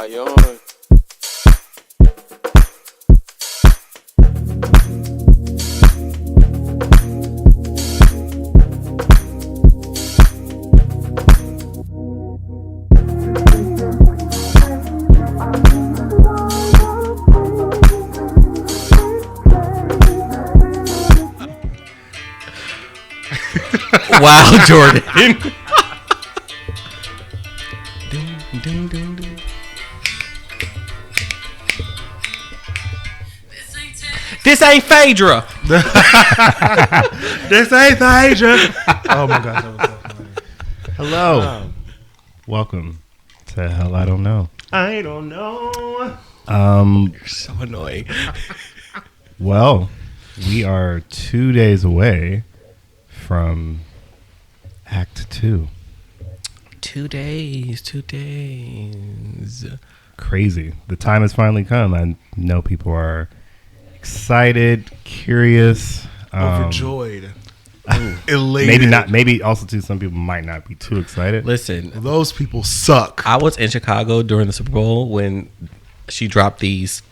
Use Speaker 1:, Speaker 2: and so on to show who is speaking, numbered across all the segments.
Speaker 1: Ion.
Speaker 2: Wow, Jordan. This ain't Phaedra.
Speaker 3: This ain't Phaedra. Oh my gosh, that was so funny.
Speaker 4: Hello. Welcome to Hell I Don't Know.
Speaker 3: I don't know.
Speaker 2: You're so annoying.
Speaker 4: Well, we are 2 days away from Act 2.
Speaker 2: 2 days.
Speaker 4: Crazy. The time has finally come. I know people are excited, curious,
Speaker 3: Overjoyed. Elated.
Speaker 4: Maybe also too, some people might not be too excited.
Speaker 2: Listen,
Speaker 3: Those people suck.
Speaker 2: I was in Chicago during the Super Bowl when she dropped these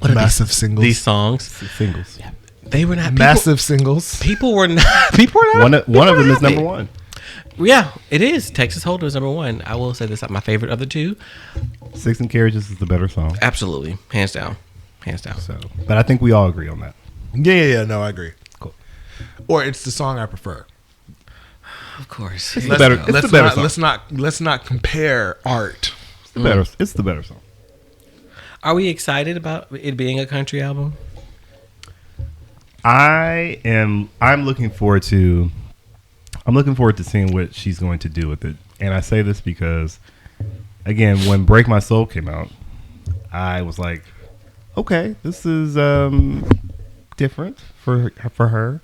Speaker 3: Massive singles.
Speaker 2: These songs.
Speaker 4: Singles.
Speaker 2: They were not
Speaker 3: Massive singles.
Speaker 2: People were not. People were not.
Speaker 4: One of them is number one.
Speaker 2: Yeah, it is. Texas Hold'em is number one. I will say this is my favorite of the two.
Speaker 4: 16 Carriages is the better song.
Speaker 2: Absolutely, hands down.
Speaker 4: So, but I think we all agree on that.
Speaker 3: Yeah. No, I agree.
Speaker 4: Cool.
Speaker 3: Or it's the song I prefer.
Speaker 2: Of course,
Speaker 4: It's the better song.
Speaker 3: Let's not compare art.
Speaker 4: It's the better song.
Speaker 2: Are we excited about it being a country album?
Speaker 4: I'm looking forward to seeing what she's going to do with it. And I say this because, again, when Break My Soul came out, I was like, okay, this is different for her.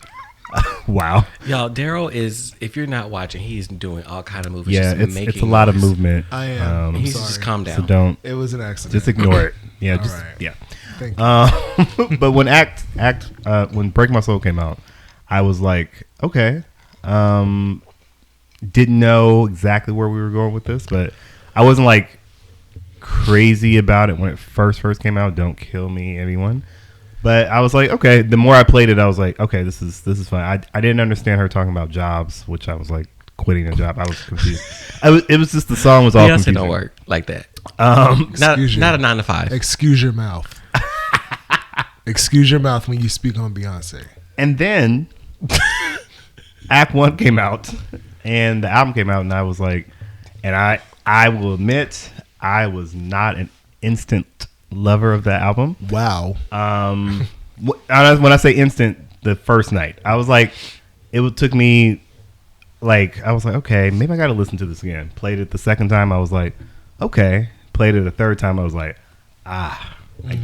Speaker 4: Wow.
Speaker 2: Y'all, Daryl is, if you're not watching, he's doing all kind of movies.
Speaker 4: Yeah,
Speaker 2: just
Speaker 4: it's a lot of movement.
Speaker 3: I am.
Speaker 2: He's
Speaker 3: sorry.
Speaker 2: just calm down.
Speaker 4: So don't.
Speaker 3: It was an accident.
Speaker 4: Just ignore it. Yeah,
Speaker 3: All
Speaker 4: just
Speaker 3: right.
Speaker 4: yeah.
Speaker 3: Thank you.
Speaker 4: But when when Break My Soul came out, I was like, okay. Didn't know exactly where we were going with this, but I wasn't like crazy about it when it first came out. Don't kill me, everyone. But I was like, okay. The more I played it, I was like, okay, this is fine. I didn't understand her talking about jobs, which I was like quitting a job. I was confused. It was just the song was all
Speaker 2: Beyonce
Speaker 4: confusing.
Speaker 2: don't work like that.
Speaker 4: Not
Speaker 2: Not a 9 to 5.
Speaker 3: Excuse your mouth. Excuse your mouth when you speak on Beyonce.
Speaker 4: And then Act 1 came out and the album came out, and I was like, and I will admit I was not an instant lover of that album.
Speaker 3: Wow.
Speaker 4: When I say instant, the first night, I was like, took me like, I was like, okay, maybe I got to listen to this again. Played it the second time, I was like, okay. Played it the third time, I was like, I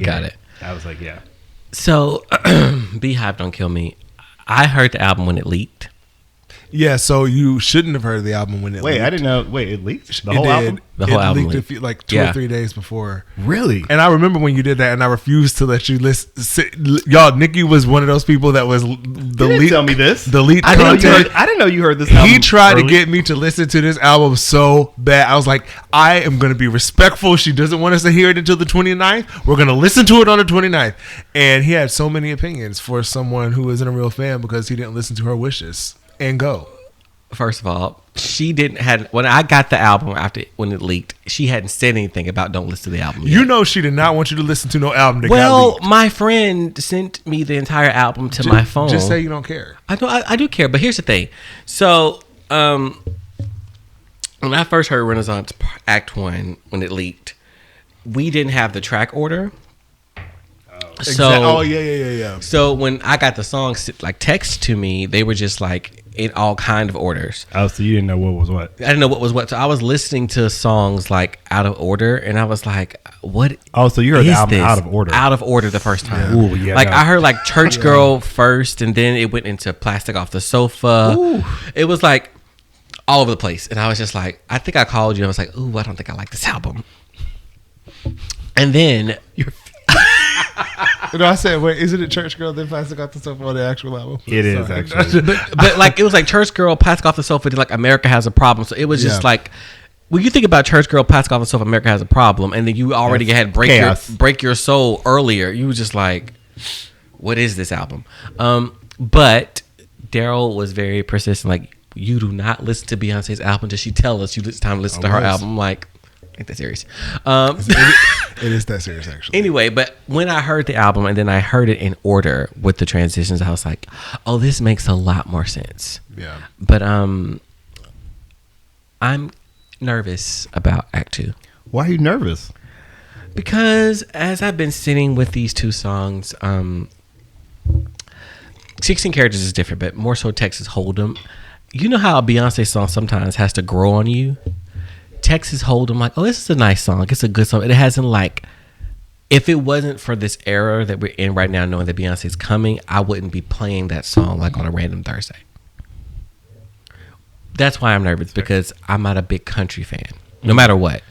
Speaker 2: Got it.
Speaker 4: I was like, yeah.
Speaker 2: So, Beehive Don't Kill Me. I heard the album when it leaked.
Speaker 3: Yeah, so you shouldn't have heard the album when it leaked.
Speaker 4: I didn't know. Wait, it leaked? The
Speaker 3: It
Speaker 4: whole
Speaker 3: did.
Speaker 4: album?
Speaker 2: The whole album
Speaker 3: leaked
Speaker 2: leaked.
Speaker 3: like 2 or 3 days before.
Speaker 4: Really?
Speaker 3: And I remember when you did that, and I refused to let you listen. Y'all, Nikki was one of those people that was the lead.
Speaker 4: Tell me this.
Speaker 3: The lead
Speaker 4: I
Speaker 3: content.
Speaker 4: didn't know you heard this album.
Speaker 3: He tried
Speaker 4: early.
Speaker 3: to get me to listen to this album so bad. I was like, I am going to be respectful. She doesn't want us to hear it until the 29th. We're going to listen to it on the 29th. And he had so many opinions for someone who isn't a real fan because he didn't listen to her wishes and go.
Speaker 2: First of all, she didn't had when I got the album when it leaked, she hadn't said anything about don't listen to the album yet.
Speaker 3: You know she did not want you to listen to no album that got
Speaker 2: Well,
Speaker 3: leaked.
Speaker 2: my friend sent me the entire album to my phone.
Speaker 3: Just say you don't care.
Speaker 2: I do care, but here's the thing. So, when I first heard Renaissance Act 1 when it leaked, we didn't have the track order. So,
Speaker 3: yeah.
Speaker 2: So when I got the songs like text to me, they were just like in all kind of orders.
Speaker 4: Oh, so you didn't know what was what?
Speaker 2: I didn't know what was what. So I was listening to songs like out of order, and I was like, "What?"
Speaker 4: Oh, so you heard the album
Speaker 2: this?
Speaker 4: out of order?
Speaker 2: Out of order the first time.
Speaker 4: Ooh, yeah.
Speaker 2: Like
Speaker 4: no.
Speaker 2: I heard like Church Girl first, and then it went into Plastic Off the Sofa.
Speaker 4: Ooh.
Speaker 2: It was like all over the place, and I was just like, I think I called you. And I was like, "Ooh, I don't think I like this album." And then you're.
Speaker 3: No, I said, wait, isn't it Church Girl then Plastic Off the Sofa on the actual album?
Speaker 4: It is actually.
Speaker 2: but like it was like Church Girl, Plastic Off the Sofa, did like America Has a Problem. So it was just like when you think about Church Girl, Plastic Off and Sofa, America Has a Problem, and then you already had Break Your Soul earlier, you were just like, what is this album? But Daryl was very persistent. Like, you do not listen to Beyonce's album until she tell us it's time to listen to her album. I'm like, ain't that serious?
Speaker 3: It is that serious, actually.
Speaker 2: Anyway, but when I heard the album and then I heard it in order with the transitions, I was like, oh, this makes a lot more sense.
Speaker 3: Yeah.
Speaker 2: But I'm nervous about Act 2.
Speaker 4: Why are you nervous?
Speaker 2: Because as I've been sitting with these two songs, 16 Characters is different, but more so Texas Hold'em. You know how a Beyonce song sometimes has to grow on you? Texas Hold'em, like, oh, this is a nice song. It's a good song. It hasn't, like, if it wasn't for this era that we're in right now, knowing that Beyonce's coming, I wouldn't be playing that song like on a random Thursday. That's why I'm nervous, because I'm not a big country fan, no matter what.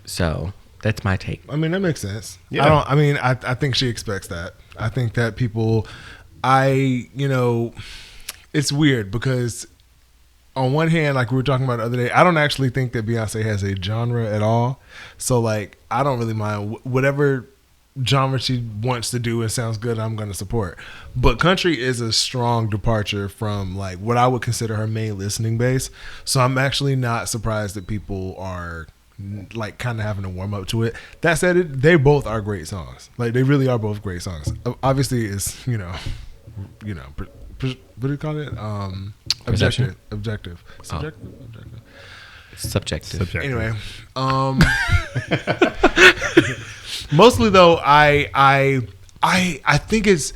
Speaker 2: So that's my take.
Speaker 3: I mean, that makes sense.
Speaker 4: Yeah.
Speaker 3: I think she expects that. I think that people, it's weird because on one hand, like we were talking about the other day, I don't actually think that Beyonce has a genre at all. So, like, I don't really mind whatever genre she wants to do and sounds good, I'm going to support. But country is a strong departure from, like, what I would consider her main listening base. So I'm actually not surprised that people are, like, kind of having to warm up to it. That said, they both are great songs. Like, they really are both great songs. Obviously, it's, what do you call it? Objective.
Speaker 2: Subjective.
Speaker 3: Anyway, mostly though, I think it's.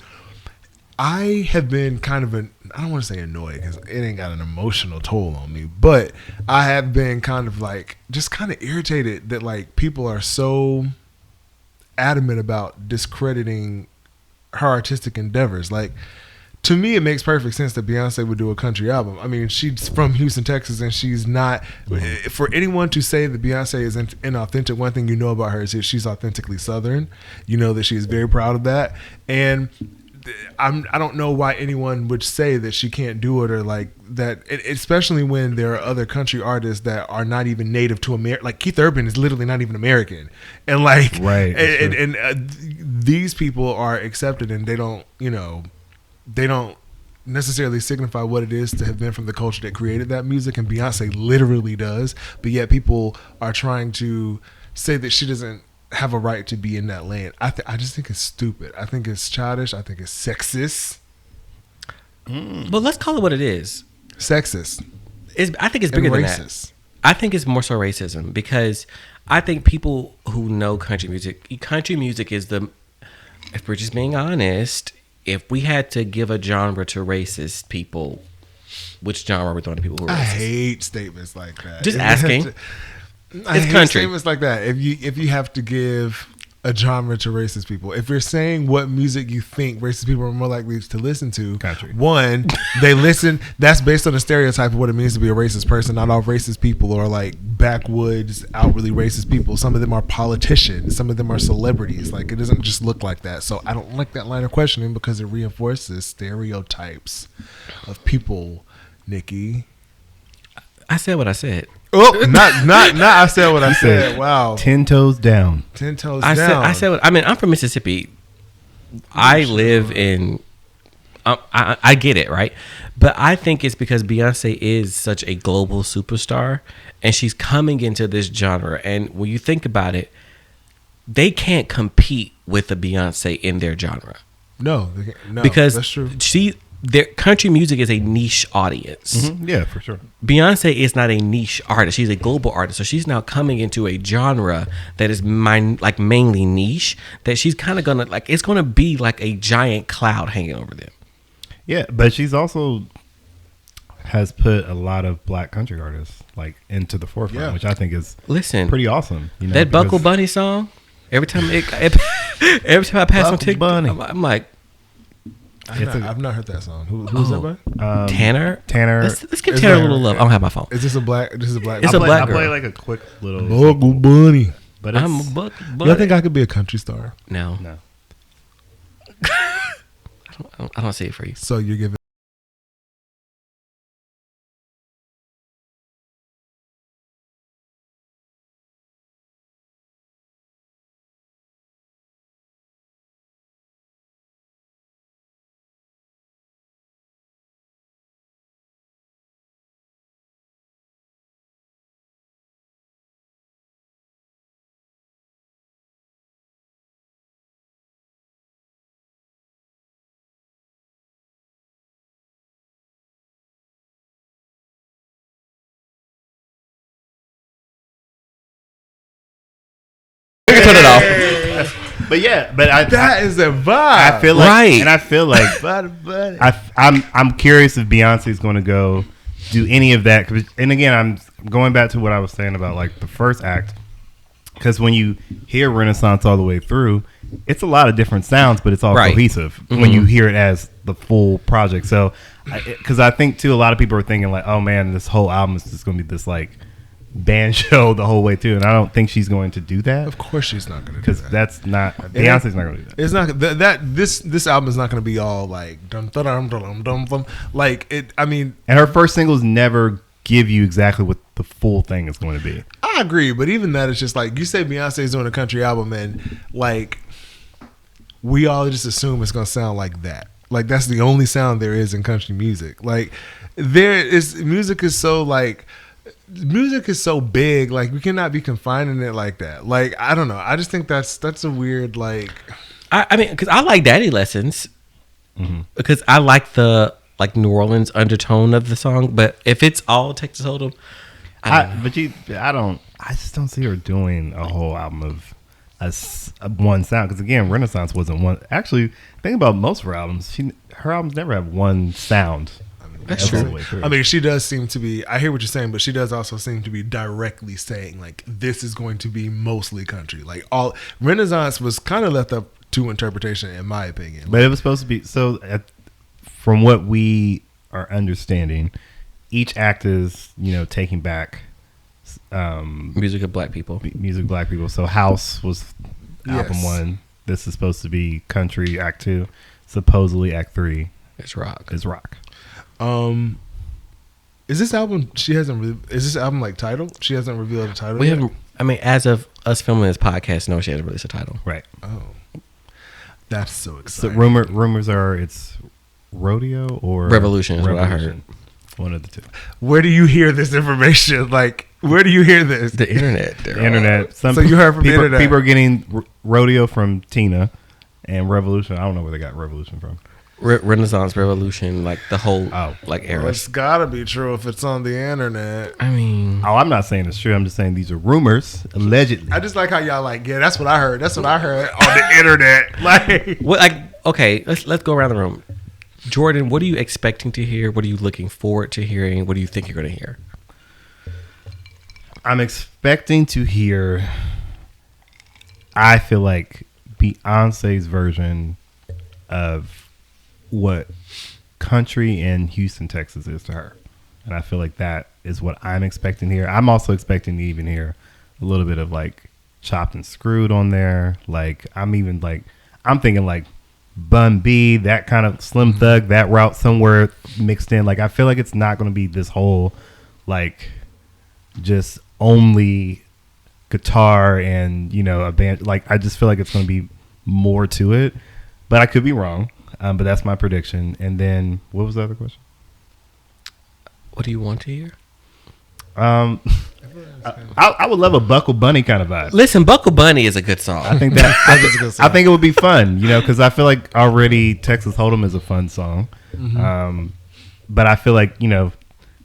Speaker 3: I have been kind of I don't want to say annoyed because it ain't got an emotional toll on me, but I have been kind of like just kind of irritated that like people are so adamant about discrediting her artistic endeavors. Like, to me, it makes perfect sense that Beyonce would do a country album. I mean, she's from Houston, Texas, and she's not. For anyone to say that Beyonce is inauthentic, one thing you know about her is that she's authentically Southern. You know that she is very proud of that, and I don't know why anyone would say that she can't do it or like that, especially when there are other country artists that are not even native to America. Like Keith Urban is literally not even American, and like
Speaker 4: right,
Speaker 3: and these people are accepted, and they don't necessarily signify what it is to have been from the culture that created that music, and Beyonce literally does, but yet people are trying to say that she doesn't have a right to be in that lane. I just think it's stupid. I think it's childish. I think it's sexist.
Speaker 2: Well, let's call it what it is.
Speaker 3: Sexist.
Speaker 2: I think it's bigger than that. I think it's more so racism, because I think people who know country music is if we're just being honest, if we had to give a genre to racist people, which genre we're throwing to people who are racist?
Speaker 3: I hate statements like that.
Speaker 2: Just asking.
Speaker 3: I hate
Speaker 2: country.
Speaker 3: Statements like that. If you have to give a genre to racist people, if you're saying what music you think racist people are more likely to listen to,
Speaker 4: country.
Speaker 3: One, they listen. That's based on a stereotype of what it means to be a racist person. Not all racist people are like backwoods, outwardly racist people. Some of them are politicians. Some of them are celebrities. Like, it doesn't just look like that. So I don't like that line of questioning because it reinforces stereotypes of people. Nikki,
Speaker 2: I said what I said.
Speaker 3: Oh, not. I said what I said. Wow.
Speaker 4: 10 toes down.
Speaker 3: 10 toes
Speaker 2: I
Speaker 3: down.
Speaker 2: said what I mean. I'm from Mississippi. I live in. I get it, right? But I think it's because Beyonce is such a global superstar, and she's coming into this genre. And when you think about it, they can't compete with a Beyonce in their genre.
Speaker 3: No,
Speaker 2: because
Speaker 3: that's true.
Speaker 2: Their country music is a niche audience.
Speaker 4: Mm-hmm. Yeah, for sure.
Speaker 2: Beyonce is not a niche artist. She's a global artist. So she's now coming into a genre that is mainly niche, that she's kind of going to it's going to be like a giant cloud hanging over them.
Speaker 4: Yeah, but she's also has put a lot of black country artists like into the forefront, which I think is pretty awesome. You know,
Speaker 2: that Buckle Bunny song, every time I pass on TikTok, I'm like,
Speaker 3: I've not heard that song. Who's that by?
Speaker 2: Tanner. Let's give
Speaker 3: Is
Speaker 2: Tanner a
Speaker 3: that-
Speaker 2: little love. I don't have my phone.
Speaker 3: Is this a black?
Speaker 2: It's a black
Speaker 4: I
Speaker 2: girl.
Speaker 4: play like a quick little
Speaker 3: Buckle Bunny.
Speaker 4: but
Speaker 2: I'm
Speaker 4: it's,
Speaker 2: a buck.
Speaker 3: You think I could be a country star?
Speaker 2: No. I don't see it for you.
Speaker 3: So you're giving
Speaker 2: it off.
Speaker 4: But yeah,
Speaker 3: that is a vibe.
Speaker 4: I feel like,
Speaker 2: Right.
Speaker 4: and I feel like I'm curious if Beyonce's going to go do any of that. And again, I'm going back to what I was saying about like the first act, because when you hear Renaissance all the way through, it's a lot of different sounds, but it's all
Speaker 2: Right.
Speaker 4: cohesive when you hear it as the full project. So, because I think too, a lot of people are thinking like, oh man, this whole album is just going to be this like band show the whole way through, and I don't think she's going to do that.
Speaker 3: Of course, she's not going to do
Speaker 4: Because
Speaker 3: that.
Speaker 4: that's not Beyonce's not going to do that.
Speaker 3: It's not this album is not going to be all like dum dum dum dum dum dum like it. I mean,
Speaker 4: And her first singles never give you exactly what the full thing is going to be.
Speaker 3: I agree, but even that is just like you say Beyonce's doing a country album, and like we all just assume it's going to sound like that. Like that's the only sound there is in country music. Like music is so big, like we cannot be confining it like that. Like I don't know. I just think that's a weird like.
Speaker 2: I mean, because I like Daddy Lessons, because I like the like New Orleans undertone of the song. But if it's all Texas Hold'em,
Speaker 4: I just don't see her doing a whole album of a one sound. Because again, Renaissance wasn't one. Actually, think about most of her albums. Her albums never have one sound.
Speaker 2: That's
Speaker 4: all the
Speaker 2: true.
Speaker 4: way through.
Speaker 3: I mean, she does seem to be. I hear what you're saying, but she does also seem to be directly saying like this is going to be mostly country. Like all Renaissance was kind of left up to interpretation, in my opinion.
Speaker 4: But it was supposed to be from what we are understanding, each act is taking back
Speaker 2: music of black people.
Speaker 4: music of black people. So House was album
Speaker 3: Yes.
Speaker 4: 1. This is supposed to be country act 2. Supposedly act 3
Speaker 2: It's rock.
Speaker 4: is rock.
Speaker 3: Is this album? Is this album like titled? She hasn't revealed a title.
Speaker 2: We
Speaker 3: yet?
Speaker 2: haven't. I mean, as of us filming this podcast, no, she hasn't released a title.
Speaker 4: Right.
Speaker 3: Oh, that's so
Speaker 4: So
Speaker 3: exciting.
Speaker 4: rumors are it's Rodeo or
Speaker 2: Revolution is what I heard.
Speaker 4: Revolution. One of the two.
Speaker 3: Where do you hear this information? Like, where do you hear this?
Speaker 2: The internet.
Speaker 4: The internet.
Speaker 3: So you heard from the
Speaker 4: people,
Speaker 3: internet.
Speaker 4: People are getting Rodeo from Tina, and Revolution. I don't know where they got Revolution from.
Speaker 2: Renaissance Revolution, like the whole like era.
Speaker 3: Well, it's gotta be true if it's on the internet.
Speaker 2: I mean,
Speaker 4: Oh, I'm not saying it's true. I'm just saying these are rumors, allegedly.
Speaker 3: I just like how y'all like, yeah, that's what I heard. That's what I heard on the internet. Like,
Speaker 2: what? Like, okay, let's go around the room. Jordan, what are you expecting to hear? What are you looking forward to hearing? What do you think you're going to hear?
Speaker 4: I'm expecting to hear, I feel like, Beyonce's version of what country in Houston, Texas is to her. And I feel like that is what I'm expecting here. I'm also expecting to even hear a little bit of like Chopped and Screwed on there. Like I'm thinking like Bun B, that kind of Slim Thug, that route somewhere mixed in. Like I feel like it's not going to be this whole like just only guitar and a band. Like I just feel like it's going to be more to it, but I could be wrong. But that's my prediction. And then what was the other question?
Speaker 2: What do you want to hear?
Speaker 4: I would love a Buckle Bunny kind of vibe.
Speaker 2: Listen, Buckle Bunny is a good song.
Speaker 4: I think that I think it would be fun, because I feel like already Texas Hold'em is a fun song. But I feel like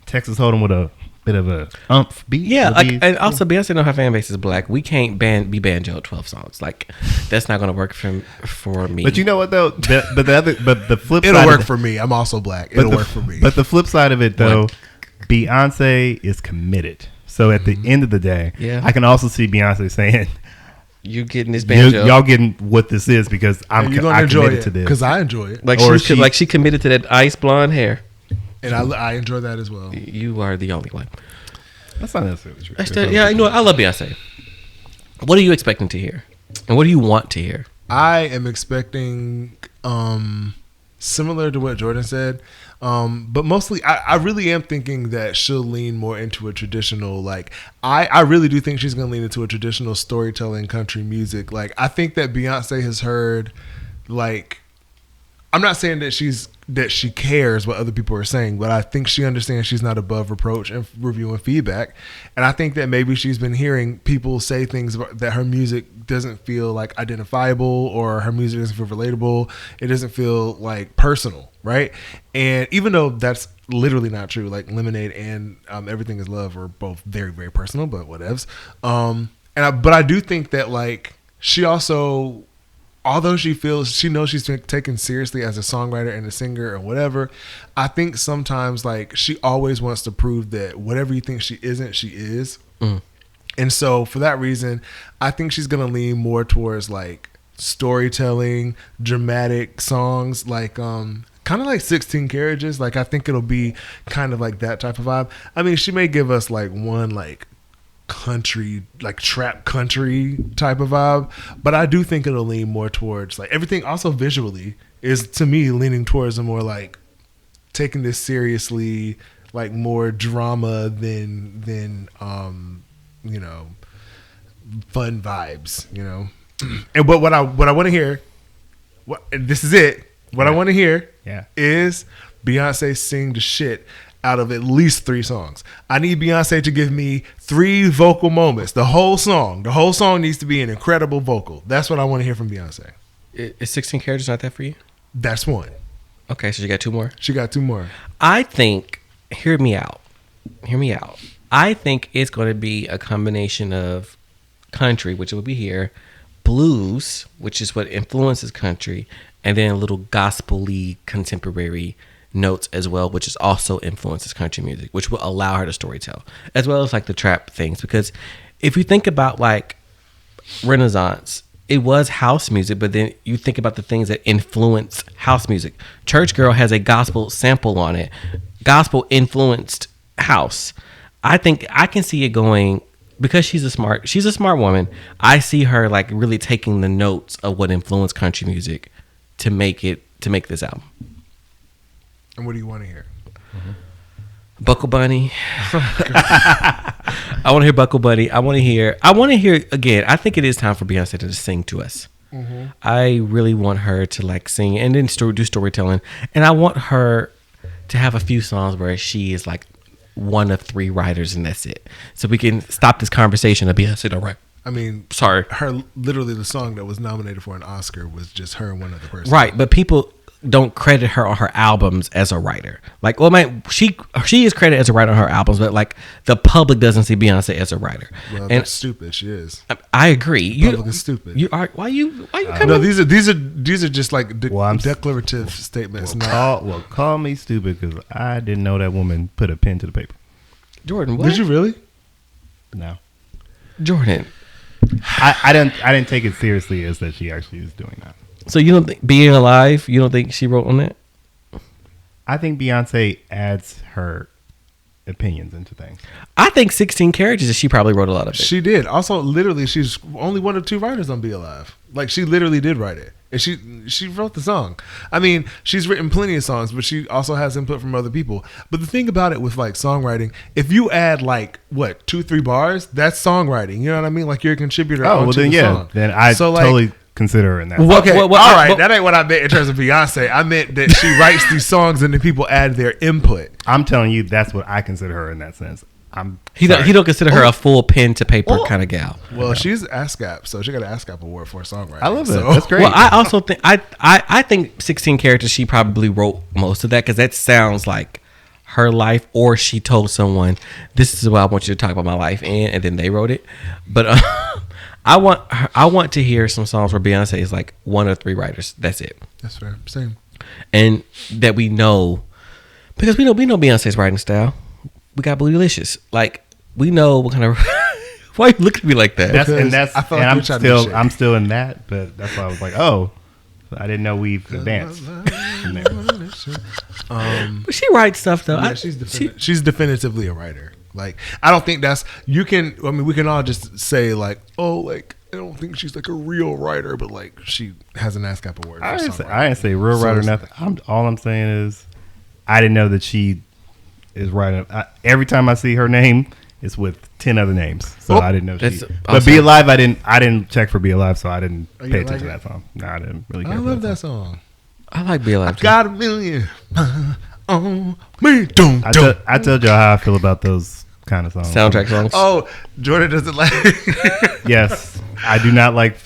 Speaker 4: Texas Hold'em with a bit of a umph beat.
Speaker 2: Yeah,
Speaker 4: would
Speaker 2: like,
Speaker 4: be-
Speaker 2: and also Beyonce know her fan base is black. We can't be banjoed 12 songs. Like that's not gonna work for me.
Speaker 4: But you know what though? The flip
Speaker 3: it'll
Speaker 4: side
Speaker 3: work
Speaker 4: of
Speaker 3: for me. I'm also black.
Speaker 4: But
Speaker 3: It'll
Speaker 4: the-
Speaker 3: work for me.
Speaker 4: But the flip side of it though, Beyonce is committed. So at the end of the day,
Speaker 2: Yeah.
Speaker 4: I can also see Beyonce saying,
Speaker 2: you getting this banjo?
Speaker 4: y'all getting what this is because
Speaker 3: and you're gonna
Speaker 4: I
Speaker 3: enjoy
Speaker 4: committed
Speaker 3: it
Speaker 4: to this.
Speaker 3: because I enjoy it,
Speaker 2: like
Speaker 4: or
Speaker 2: she committed to that ice blonde hair.
Speaker 3: and I enjoy that as well.
Speaker 2: You are the only one.
Speaker 4: That's not necessarily true.
Speaker 2: Yeah, you know what? I love Beyonce. What are you expecting to hear, and what do you want to hear?
Speaker 3: I am expecting similar to what Jordan said, but mostly I really am thinking that she'll lean more into a traditional, like I really do think she's going to lean into a traditional storytelling country music. Like I think that Beyonce has heard, like, I'm not saying that she cares what other people are saying, but I think she understands she's not above reproach and reviewing feedback. And I think that maybe she's been hearing people say things that her music doesn't feel like identifiable, or her music doesn't feel relatable. It doesn't feel like personal, right? And even though that's literally not true, like Lemonade and Everything Is Love are both very, very personal, but whatevs. But I do think that like she also, although she knows she's taken seriously as a songwriter and a singer or whatever, I think sometimes like she always wants to prove that whatever you think she isn't, she is. And so for that reason, I think she's going to lean more towards like storytelling, dramatic songs, like kind of like 16 Carriages. Like I think it'll be kind of like that type of vibe. I mean, she may give us like one like country, like trap country type of vibe, but I do think it'll lean more towards like everything. Also visually is to me leaning towards a more like taking this seriously, like more drama than you know, fun vibes, you know. And what I want to hear, this is it. What I want to hear is Beyonce sing the shit out of at least 3 songs. I need Beyonce to give me 3 vocal moments. The whole song needs to be an incredible vocal. That's what I want to hear from Beyonce.
Speaker 2: Is 16 Carriages not that for you?
Speaker 3: That's one.
Speaker 2: Okay, so you got 2 more?
Speaker 3: She got 2 more.
Speaker 2: I think, hear me out. I think it's going to be a combination of country, which will be here, blues, which is what influences country, and then a little gospel-y contemporary notes as well, which is also influences country music, which will allow her to storytell, as well as like the trap things. Because if you think about like Renaissance, it was house music, but then you think about the things that influence house music. Church Girl has a gospel sample on it. Gospel influenced house. I think I can see it going, because she's a smart woman. I see her like really taking the notes of what influenced country music to make this album.
Speaker 3: And what do you want to hear?
Speaker 2: Buckle Bunny. I want to hear Buckle Bunny. I want to hear again. I think it is time for Beyonce to just sing to us. I really want her to like sing and then do storytelling. And I want her to have a few songs where she is like one of 3 writers and that's it. So we can stop this conversation of Beyonce, all right?
Speaker 3: I mean,
Speaker 2: sorry.
Speaker 3: Her literally the song that was nominated for an Oscar was just her and one other person.
Speaker 2: Right, but people don't credit her on her albums as a writer. Like, well, man, she is credited as a writer on her albums, but like the public doesn't see Beyonce as a writer.
Speaker 3: Well,
Speaker 2: and
Speaker 3: that's stupid. She is.
Speaker 2: I agree.
Speaker 3: The public is stupid.
Speaker 2: You are. Why you coming?
Speaker 3: No, these are just like declarative statements.
Speaker 4: Call me stupid because I didn't know that woman put a pen to the paper.
Speaker 2: Jordan, what?
Speaker 3: Did you really?
Speaker 4: No.
Speaker 2: Jordan.
Speaker 4: I didn't take it seriously as that she actually is doing that.
Speaker 2: So you don't think Being Alive, you don't think she wrote on that?
Speaker 4: I think Beyonce adds her opinions into things.
Speaker 2: I think 16 Carriages, she probably wrote a lot of it.
Speaker 3: She did. Also, literally, she's only one of 2 writers on Be Alive. Like, she literally did write it. And she wrote the song. I mean, she's written plenty of songs, but she also has input from other people. But the thing about it with, like, songwriting, if you add, like, 2-3 bars, that's songwriting. You know what I mean? Like, you're a contributor onto the song.
Speaker 4: Then I totally consider her in that.
Speaker 3: All right. That ain't what I meant in terms of Beyonce. I meant that she writes these songs and then people add their input.
Speaker 4: I'm telling you, that's what I consider her in that sense.
Speaker 2: He don't consider her a full pen to paper kind of gal.
Speaker 3: Well, she's ASCAP, so she got an ASCAP award for songwriting.
Speaker 4: I love it. That's great.
Speaker 2: Well, I also think I think 16 Characters, she probably wrote most of that because that sounds like her life, or she told someone, "This is what I want you to talk about my life," and then they wrote it. But I want to hear some songs where Beyonce is like one of 3 writers. That's it.
Speaker 3: That's fair. Same.
Speaker 2: And that we know, because we know Beyonce's writing style. We got Bootylicious. Like, we know what kind of. Why you look at me like that?
Speaker 4: I'm still in that, but that's why I was like, oh, I didn't know we've advanced.
Speaker 2: But she writes stuff though.
Speaker 3: Yeah, she's definitively a writer. Like, I don't think we can all just say like, oh, like, I don't think she's like a real writer, but like she has an ASCAP award.
Speaker 4: I didn't say real writer, nothing. All I'm saying is, I didn't know that she is writing. Every time I see her name, it's with 10 other names, so I didn't know she. But Be Alive, I didn't check for Be Alive, so I didn't pay attention to that song. No, I didn't really care.
Speaker 3: I love that song.
Speaker 2: I like Be Alive.
Speaker 3: Got $1 million on me.
Speaker 4: I told y'all how I feel about those kind of songs.
Speaker 2: Soundtrack songs.
Speaker 3: Oh, Jordan doesn't like.
Speaker 4: Yes, I do not like.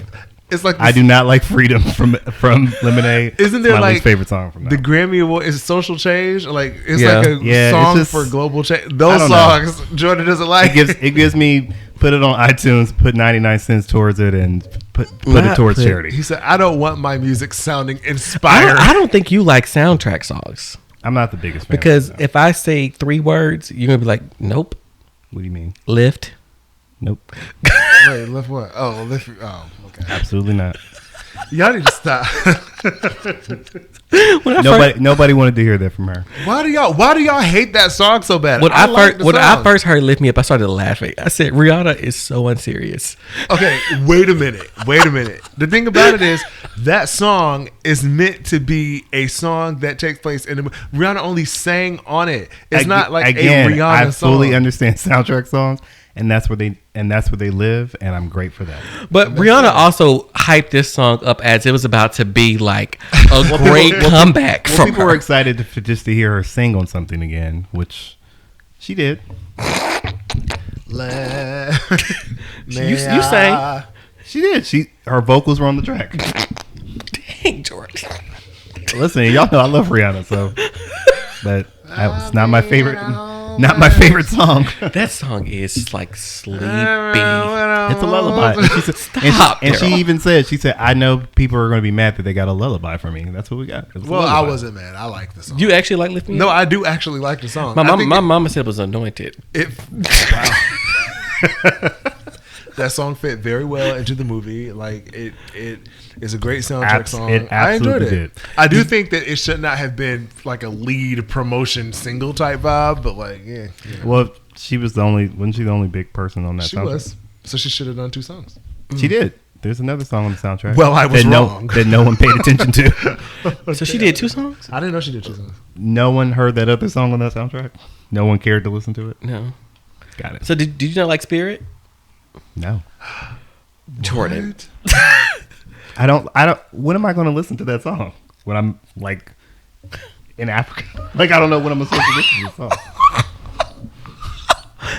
Speaker 3: It's like
Speaker 4: I do not like Freedom from Lemonade.
Speaker 3: Isn't there
Speaker 4: my
Speaker 3: like
Speaker 4: least favorite song from that?
Speaker 3: The Grammy Award is Social Change? Like it's like a song for global change. Those songs Jordan doesn't like.
Speaker 4: It gives me, put it on iTunes, put 99 cents towards it, and put it towards
Speaker 2: put-
Speaker 4: charity.
Speaker 3: He said, "I don't want my music sounding inspired."
Speaker 2: I don't think you like soundtrack songs
Speaker 4: I'm not the biggest fan.
Speaker 2: because
Speaker 4: of that.
Speaker 2: if I say 3 words, you're gonna be like, nope,
Speaker 4: What do you mean?
Speaker 2: lift.
Speaker 4: Nope.
Speaker 3: Wait, lift what? Oh, lift. Oh, okay.
Speaker 4: Absolutely not.
Speaker 3: Y'all need to stop.
Speaker 2: When I
Speaker 4: Nobody wanted to hear that from her.
Speaker 3: Why do y'all hate that song so bad?
Speaker 2: When
Speaker 3: like the
Speaker 2: I
Speaker 3: song.
Speaker 2: first heard "Lift Me Up," I started laughing. I said, "Rihanna is so unserious."
Speaker 3: Okay, wait a minute. The thing about it is that song is meant to be a song that takes place in the Rihanna only sang on it. It's not like
Speaker 4: Again,
Speaker 3: a Rihanna
Speaker 4: I
Speaker 3: song.
Speaker 4: fully understand soundtrack songs, and that's where they live, and I'm great for that.
Speaker 2: But Rihanna also hyped this song up as it was about to be like a great comeback
Speaker 4: Well,
Speaker 2: from
Speaker 4: people
Speaker 2: her.
Speaker 4: were excited just to hear her sing on something again, which she did.
Speaker 2: You sang.
Speaker 4: She did. Her vocals were on the track.
Speaker 2: Dang, George.
Speaker 4: Listen, y'all know I love Rihanna, so but it's not my favorite. Not my favorite song.
Speaker 2: That song is like sleepy.
Speaker 4: It's a lullaby.
Speaker 2: Stop,
Speaker 4: And she
Speaker 2: Daryl.
Speaker 4: even said, I know people are going to be mad that they got a lullaby for me. That's what we got. It was a
Speaker 3: Well, I
Speaker 4: lullaby.
Speaker 3: wasn't mad. I like the song.
Speaker 2: You actually like "Lift Me
Speaker 3: No,
Speaker 2: Up"?
Speaker 3: I do actually like the song.
Speaker 2: My
Speaker 3: I think
Speaker 2: mama said it was anointed.
Speaker 3: that song fit very well into the movie. Like it is a great soundtrack song.
Speaker 4: It
Speaker 3: I enjoyed it.
Speaker 4: absolutely did.
Speaker 3: I do think that it should not have been like a lead promotion single type vibe, but like yeah.
Speaker 4: Well, wasn't she the only big person on that
Speaker 3: She
Speaker 4: soundtrack?
Speaker 3: was. So she should have done 2 songs.
Speaker 4: She did. There's another song on the soundtrack.
Speaker 3: Well, I was
Speaker 4: that
Speaker 3: wrong.
Speaker 4: that no one paid attention to.
Speaker 2: So she did 2 songs?
Speaker 3: I didn't know she did 2 songs.
Speaker 4: No one heard that other song on that soundtrack. No one cared to listen to it.
Speaker 2: No.
Speaker 4: Got it.
Speaker 2: So did you not like "Spirit"?
Speaker 4: No.
Speaker 2: Jordan.
Speaker 3: What?
Speaker 4: I don't. When am I going to listen to that song? When I'm like in Africa? Like I don't know when I'm supposed to listen to this song.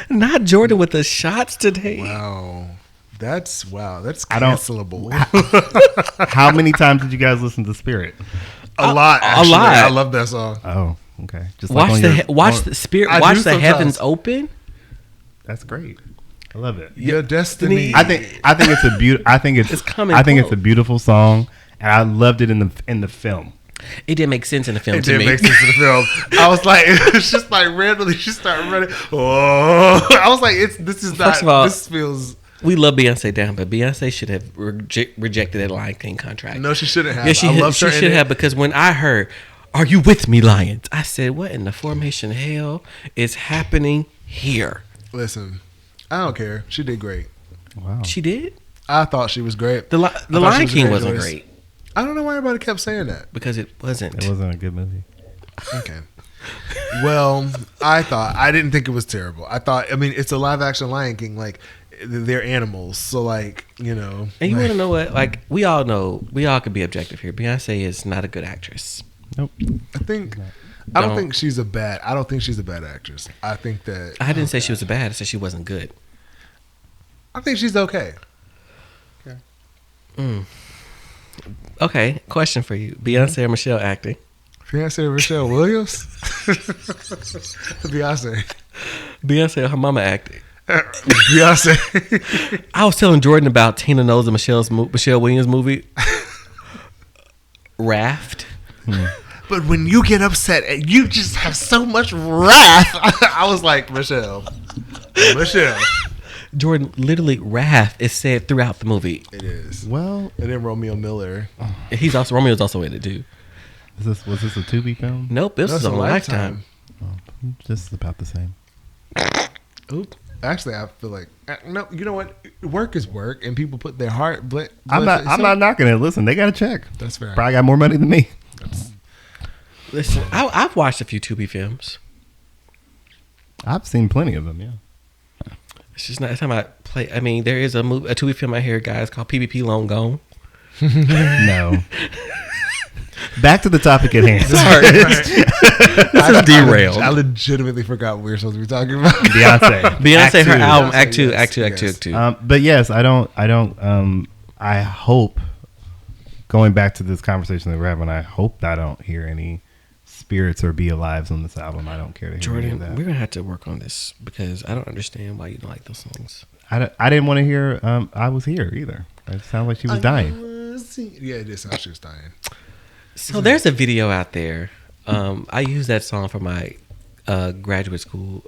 Speaker 2: Not Jordan with the shots today.
Speaker 3: Wow. That's
Speaker 4: I don't-
Speaker 3: cancelable.
Speaker 4: How many times did you guys listen to Spirit?
Speaker 3: A lot. Actually.
Speaker 2: lot.
Speaker 3: I love that song.
Speaker 4: Oh, okay. Just
Speaker 2: Watch
Speaker 4: on
Speaker 2: watch the spirit.
Speaker 3: I
Speaker 2: Watch
Speaker 3: do
Speaker 2: the
Speaker 3: sometimes.
Speaker 2: heavens open.
Speaker 4: That's great. I love it.
Speaker 3: Your destiny.
Speaker 4: I think it's a beautiful. I think it's
Speaker 2: coming
Speaker 4: it's
Speaker 2: close.
Speaker 4: a beautiful song, and I loved it in the film.
Speaker 2: It didn't make sense in the film
Speaker 3: It
Speaker 2: to
Speaker 3: didn't
Speaker 2: me.
Speaker 3: make sense in the film. I was like, it was just like randomly she started running. Oh, I was like, this is not.
Speaker 2: First of all,
Speaker 3: this feels.
Speaker 2: We love Beyonce down, but Beyonce should have rejected that Lion King contract.
Speaker 3: No, she shouldn't have.
Speaker 2: Yeah, she
Speaker 3: I loved her in
Speaker 2: should
Speaker 3: it.
Speaker 2: have, because when I heard, "Are you with me, Lions?" I said, "What in the formation hell is happening here?"
Speaker 3: Listen, I don't care. She did great.
Speaker 4: Wow.
Speaker 2: She did.
Speaker 3: I thought she was great.
Speaker 2: The
Speaker 3: I thought she
Speaker 2: Lion
Speaker 3: was a
Speaker 2: King
Speaker 3: great
Speaker 2: wasn't
Speaker 3: voice.
Speaker 2: great
Speaker 3: I don't know why everybody kept saying that.
Speaker 2: because it wasn't.
Speaker 4: It wasn't a good movie.
Speaker 3: Okay. Well, I didn't think it was terrible. I mean, it's a live action Lion King. Like, they're animals. So, like, you know.
Speaker 2: And you
Speaker 3: like,
Speaker 2: want to know what? Like, we all could be objective here. Beyonce is not a good actress.
Speaker 4: Nope.
Speaker 3: I don't think she's a bad actress. I think that.
Speaker 2: I didn't say she was bad. I said she wasn't good.
Speaker 3: I think she's okay.
Speaker 2: Okay, question for you: Beyonce or Michelle acting?
Speaker 3: Beyonce Rochelle Williams? Beyonce.
Speaker 2: Beyonce or her mama acting?
Speaker 3: Beyonce.
Speaker 2: I was telling Jordan about Tina Knowles and Michelle Williams movie, Raft.
Speaker 3: But when you get upset, you just have so much wrath. I was like, Michelle.
Speaker 2: Jordan, literally, Raft is said throughout the movie.
Speaker 3: It is.
Speaker 4: Well,
Speaker 3: And then Romeo Miller.
Speaker 2: Romeo's also in it too.
Speaker 4: was this a Tubi film?
Speaker 2: Nope, this
Speaker 3: That's
Speaker 2: was
Speaker 3: a
Speaker 2: on Lifetime.
Speaker 4: Just about the same.
Speaker 3: Oop. Actually, I feel like no. You know what? Work is work, and people put their heart.
Speaker 4: I'm not knocking it. Listen, they got a check.
Speaker 3: That's fair.
Speaker 4: Probably got more money than me.
Speaker 2: Listen, I've watched a few Tubi films.
Speaker 4: I've seen plenty of them. Yeah.
Speaker 2: It's just not. It's time I play. I mean, there is a Tubi film out here, guys, called PvP Long Gone.
Speaker 4: No. Back to the topic at hand.
Speaker 2: Sorry, this is derailed.
Speaker 3: I legitimately forgot what we were supposed to be talking about.
Speaker 2: Beyonce, her album,
Speaker 3: Beyonce,
Speaker 2: Act Two,
Speaker 3: yes.
Speaker 2: Act Two.
Speaker 4: But yes, I hope, going back to this conversation that we're having, I hope I don't hear any spirits or be alives on this album. I don't care to hear any of
Speaker 2: Jordan,
Speaker 4: that.
Speaker 2: we're gonna have to work on this because I don't understand why you don't like those songs.
Speaker 4: I didn't want to hear I Was Here either. It sounded like she was dying.
Speaker 3: Yeah, it did sound like she was dying.
Speaker 2: So there's a video out there. I use that song for my graduate school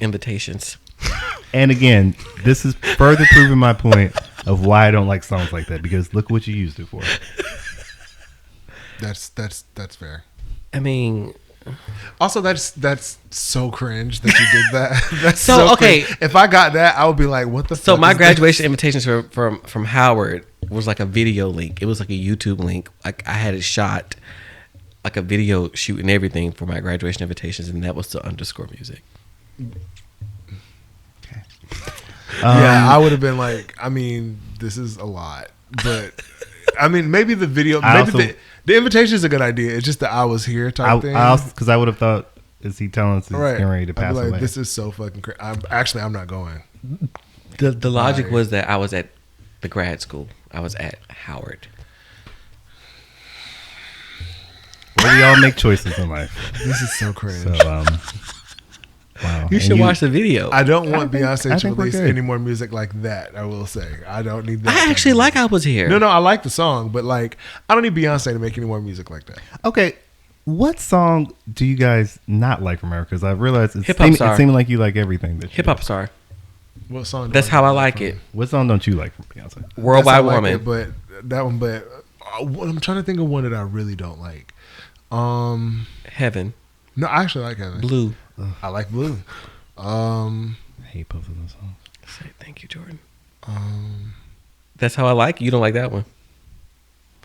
Speaker 2: invitations.
Speaker 4: And again, this is further proving my point of why I don't like songs like that, because look what you used it for.
Speaker 3: That's fair.
Speaker 2: I mean,
Speaker 3: also that's so cringe that you did that. That's
Speaker 2: So, okay.
Speaker 3: cringe. If I got that, I would be like, "What the?"
Speaker 2: so
Speaker 3: fuck
Speaker 2: my
Speaker 3: is
Speaker 2: graduation invitations from Howard was like a video link. It was like a YouTube link. Like I had it shot, like a video shoot and everything for my graduation invitations, and that was the underscore music.
Speaker 3: Yeah, I would have been like, I mean, this is a lot, but I mean, maybe the video, the invitation is a good idea. It's just the "I was here" type thing.
Speaker 4: Because I would have thought, is he telling us he's
Speaker 3: Right.
Speaker 4: getting ready to
Speaker 3: I'd be
Speaker 4: pass
Speaker 3: like,
Speaker 4: away?
Speaker 3: this is so fucking crazy. I'm not going.
Speaker 2: The logic
Speaker 3: Right.
Speaker 2: was that I was at the grad school. I was at Howard.
Speaker 4: Well, we all make choices in life.
Speaker 3: This is so cringe.
Speaker 4: So, wow.
Speaker 2: You
Speaker 4: And
Speaker 2: should watch the video.
Speaker 3: I don't want Beyonce
Speaker 4: I
Speaker 3: to
Speaker 4: think we're
Speaker 3: release
Speaker 4: good.
Speaker 3: any more music like that. I will say, I don't need that.
Speaker 2: I
Speaker 3: type
Speaker 2: actually
Speaker 3: of
Speaker 2: like
Speaker 3: music.
Speaker 2: I Was Here.
Speaker 3: No, I like the song, but like, I don't need Beyonce to make any more music like that.
Speaker 4: Okay, what song do you guys not like from her? Because I've realized
Speaker 2: Hip Hop Star.
Speaker 4: it's seeming like you like everything. That she
Speaker 2: Hip hop star.
Speaker 3: What song?
Speaker 2: That's how I like it.
Speaker 4: does. What song don't you like from Beyonce?
Speaker 2: Worldwide
Speaker 3: That's how I
Speaker 2: Woman.
Speaker 3: like it, but that one. But I'm trying to think of one that I really don't like.
Speaker 2: Heaven.
Speaker 3: No, I actually like Heaven.
Speaker 2: Blue.
Speaker 3: I like Blue.
Speaker 4: I hate both of those songs.
Speaker 2: Say thank you, Jordan. That's how I like it. You don't like that one.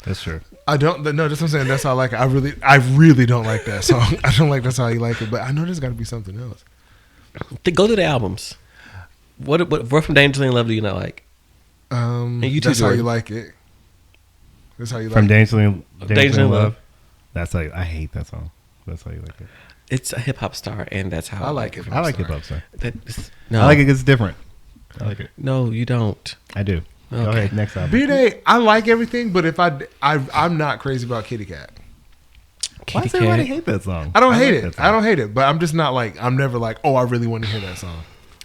Speaker 4: That's true.
Speaker 3: I don't. No, that's what I'm saying. That's how I like it. I really don't like that song. I don't like That's How You Like It. But I know there's got to be something else.
Speaker 2: Go to the albums. What from Dangerously in Love do you not like? And you too,
Speaker 3: That's How
Speaker 2: Jordan.
Speaker 3: You Like It. That's How You Like
Speaker 4: From
Speaker 3: It.
Speaker 4: Dangerously
Speaker 2: Dangerously
Speaker 4: in
Speaker 2: in Love.
Speaker 4: Love. That's like I hate that song. That's how you like it.
Speaker 2: It's a hip hop star, and that's how
Speaker 3: I like it.
Speaker 4: I like Hip Hop Star.
Speaker 2: No,
Speaker 4: I like it because it's different. I like it.
Speaker 2: No, you don't.
Speaker 4: I do.
Speaker 2: Okay.
Speaker 4: Go ahead. Next album.
Speaker 3: B-Day, I like everything, but if I'm not crazy about Kitty Cat.
Speaker 4: Why
Speaker 2: Kitty
Speaker 4: does everybody
Speaker 2: Cat.
Speaker 4: hate that song?
Speaker 3: I don't hate
Speaker 4: like that
Speaker 3: it.
Speaker 4: song.
Speaker 3: I don't hate it, but I'm just not like, I'm never like, oh, I really want to hear that song.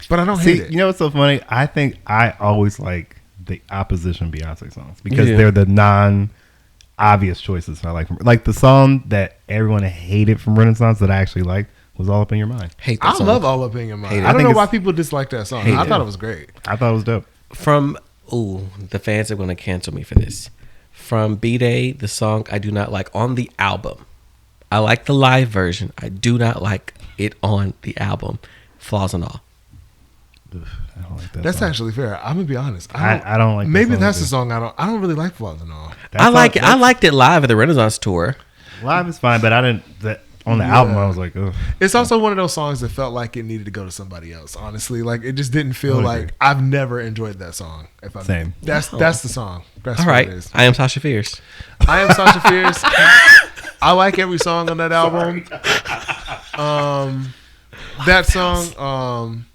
Speaker 3: But I don't
Speaker 4: See,
Speaker 3: hate it.
Speaker 4: you know what's so funny? I think I always like the opposition Beyonce songs because
Speaker 2: Yeah.
Speaker 4: they're the non-obvious choices I like. Like the song that everyone hated from Renaissance that I actually liked was All Up in Your Mind.
Speaker 2: Hate that
Speaker 3: I
Speaker 2: song.
Speaker 3: love All Up in Your Mind.
Speaker 2: Hate it.
Speaker 3: I
Speaker 4: I
Speaker 3: don't
Speaker 4: think
Speaker 3: know why
Speaker 4: it's-
Speaker 3: people dislike that song.
Speaker 2: Hate
Speaker 3: I
Speaker 2: it.
Speaker 3: thought it was great.
Speaker 4: I thought it was dope.
Speaker 2: From the fans are going to cancel me for this. From B-Day, the song I do not like on the album. I like the live version. I do not like it on the album. Flaws and all.
Speaker 4: I don't like that
Speaker 3: That's
Speaker 4: song.
Speaker 3: actually fair. I'm gonna be honest.
Speaker 4: I don't like that
Speaker 3: Maybe
Speaker 4: song
Speaker 3: that's
Speaker 4: either.
Speaker 3: the song I don't really like Flaws and All.
Speaker 4: That
Speaker 2: I
Speaker 4: song-
Speaker 2: like it. I
Speaker 4: that-
Speaker 2: liked it live at the Renaissance tour.
Speaker 4: Live is fine, but I didn't. On the
Speaker 3: Yeah.
Speaker 4: album, I was like, ugh.
Speaker 3: It's also one of those songs that felt like it needed to go to somebody else. Honestly, like it just didn't feel
Speaker 4: I would
Speaker 3: like
Speaker 4: agree.
Speaker 3: I've never enjoyed that song. If I'm
Speaker 4: Same.
Speaker 3: that's the song. That's
Speaker 2: All
Speaker 3: what
Speaker 2: right.
Speaker 3: it is.
Speaker 2: I am Sasha Fierce.
Speaker 3: I am Sasha Fierce. I like every song on that album. That song.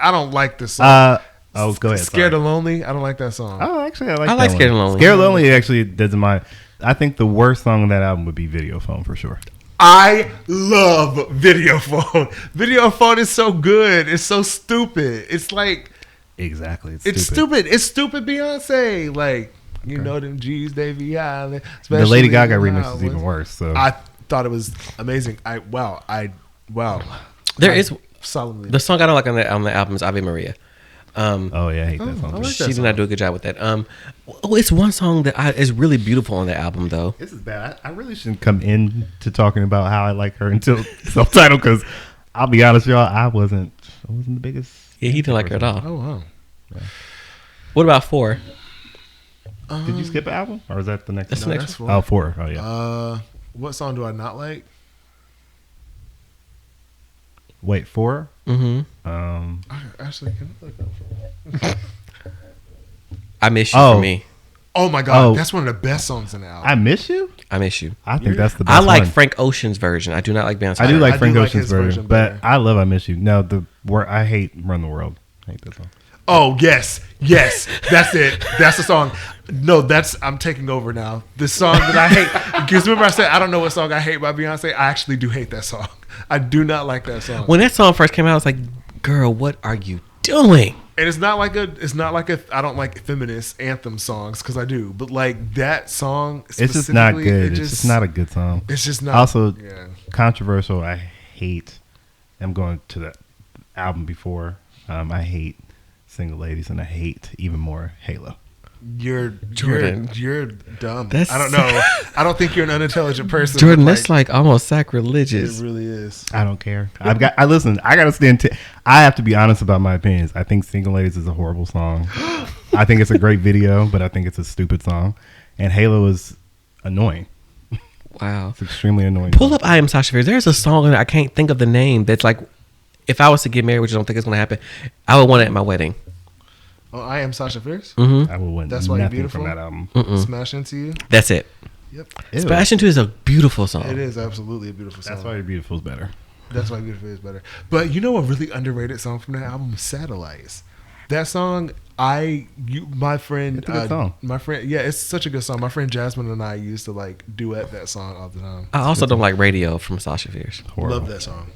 Speaker 3: I don't like this song.
Speaker 4: Go ahead.
Speaker 3: Scared
Speaker 4: sorry.
Speaker 3: of Lonely. I don't like that song.
Speaker 4: Oh, actually, I like.
Speaker 2: I
Speaker 4: that
Speaker 2: like
Speaker 4: one.
Speaker 2: Scared and Lonely.
Speaker 4: Scared and Lonely actually doesn't mind. I think the worst song on that album would be Video Phone for sure.
Speaker 3: I love Video Phone. Video Phone is so good. It's so stupid. It's like
Speaker 4: Exactly.
Speaker 3: it's stupid. It's stupid Beyonce. Like you know them G's they be high.
Speaker 4: The
Speaker 3: especially
Speaker 4: Lady Gaga
Speaker 3: when
Speaker 4: remix
Speaker 3: I
Speaker 4: is even
Speaker 3: was-
Speaker 4: worse. So
Speaker 3: I thought it was amazing. Wow.
Speaker 2: There
Speaker 3: I
Speaker 2: is
Speaker 3: solemnly.
Speaker 2: the song I don't like on the album is Ave Maria.
Speaker 4: oh yeah, I hate that song.
Speaker 3: I
Speaker 4: too.
Speaker 3: like
Speaker 2: She
Speaker 3: that
Speaker 2: did
Speaker 3: song.
Speaker 2: not do a good job with that. It's one song that is really beautiful on the album though.
Speaker 4: This is bad. I really shouldn't come in to talking about how I like her until subtitle because I'll be honest, y'all, I wasn't the biggest.
Speaker 2: Yeah, he didn't like her at all.
Speaker 3: Oh wow.
Speaker 2: What about 4?
Speaker 4: Did you skip an album or is that the next?
Speaker 2: That's
Speaker 4: one?
Speaker 2: the next
Speaker 3: one.
Speaker 4: Oh, 4. Oh yeah.
Speaker 3: What song do I not like?
Speaker 4: Wait, 4.
Speaker 2: Mm-hmm.
Speaker 3: Actually, can I look up?
Speaker 2: I Miss You
Speaker 4: Oh.
Speaker 2: for me.
Speaker 3: Oh my god,
Speaker 4: Oh.
Speaker 3: that's one of the best songs in the album.
Speaker 4: I Miss You.
Speaker 2: I Miss You.
Speaker 4: I think that's the best.
Speaker 2: I like
Speaker 4: one.
Speaker 2: Frank Ocean's version. I do not like Beyonce.
Speaker 4: I do like
Speaker 3: I do
Speaker 4: Frank
Speaker 3: like
Speaker 4: Ocean's
Speaker 3: his
Speaker 4: version,
Speaker 3: version
Speaker 4: but
Speaker 3: better.
Speaker 4: I love I Miss You. No, I hate Run the World. I hate that song.
Speaker 3: Oh yes, that's it. That's the song. No, I'm taking over now. The song that I hate. Because remember I said I don't know what song I hate by Beyonce. I actually do hate that song. I do not like that song.
Speaker 2: When that song first came out, I was like, "Girl, what are you doing?"
Speaker 3: And it's not like a. I don't like feminist anthem songs because I do, but like that song,
Speaker 4: It's just not good. It's just not a good song.
Speaker 3: It's just not.
Speaker 4: Also, controversial. I hate. I'm going to the album before. I hate Single Ladies, and I hate even more Halo.
Speaker 3: You're
Speaker 2: Jordan.
Speaker 3: You're dumb.
Speaker 2: That's-
Speaker 3: I don't know. I don't think you're an unintelligent person.
Speaker 2: Jordan,
Speaker 3: but,
Speaker 2: that's like almost sacrilegious.
Speaker 3: it really is.
Speaker 4: I don't care. I gotta stand. I have to be honest about my opinions. I think Single Ladies is a horrible song. I think it's a great video, but I think it's a stupid song. And Halo is annoying.
Speaker 2: Wow.
Speaker 4: It's extremely annoying.
Speaker 2: Pull up I Am Sasha Fierce. There's a song that I can't think of the name that's like, if I was to get married, which I don't think is going to happen, I would want it at my wedding.
Speaker 3: Oh, I Am Sasha Fierce.
Speaker 2: Mm-hmm.
Speaker 4: I would want
Speaker 3: That's Why You're
Speaker 4: nothing
Speaker 3: Beautiful?
Speaker 4: from that album.
Speaker 3: Smash Into You.
Speaker 2: That's it.
Speaker 3: Yep.
Speaker 4: Ew.
Speaker 2: Smash Into is a beautiful song.
Speaker 3: It is absolutely a beautiful song.
Speaker 4: That's Why You're Beautiful is better.
Speaker 3: That's Why Beautiful is better. But you know a really underrated song from that album? Satellites. That song, my friend,
Speaker 4: It's a good song.
Speaker 3: my friend, yeah, it's such a good song. My friend Jasmine and I used to like duet that song all the time.
Speaker 2: I also don't like Radio from Sasha Fierce.
Speaker 4: Horrible.
Speaker 3: Love that song.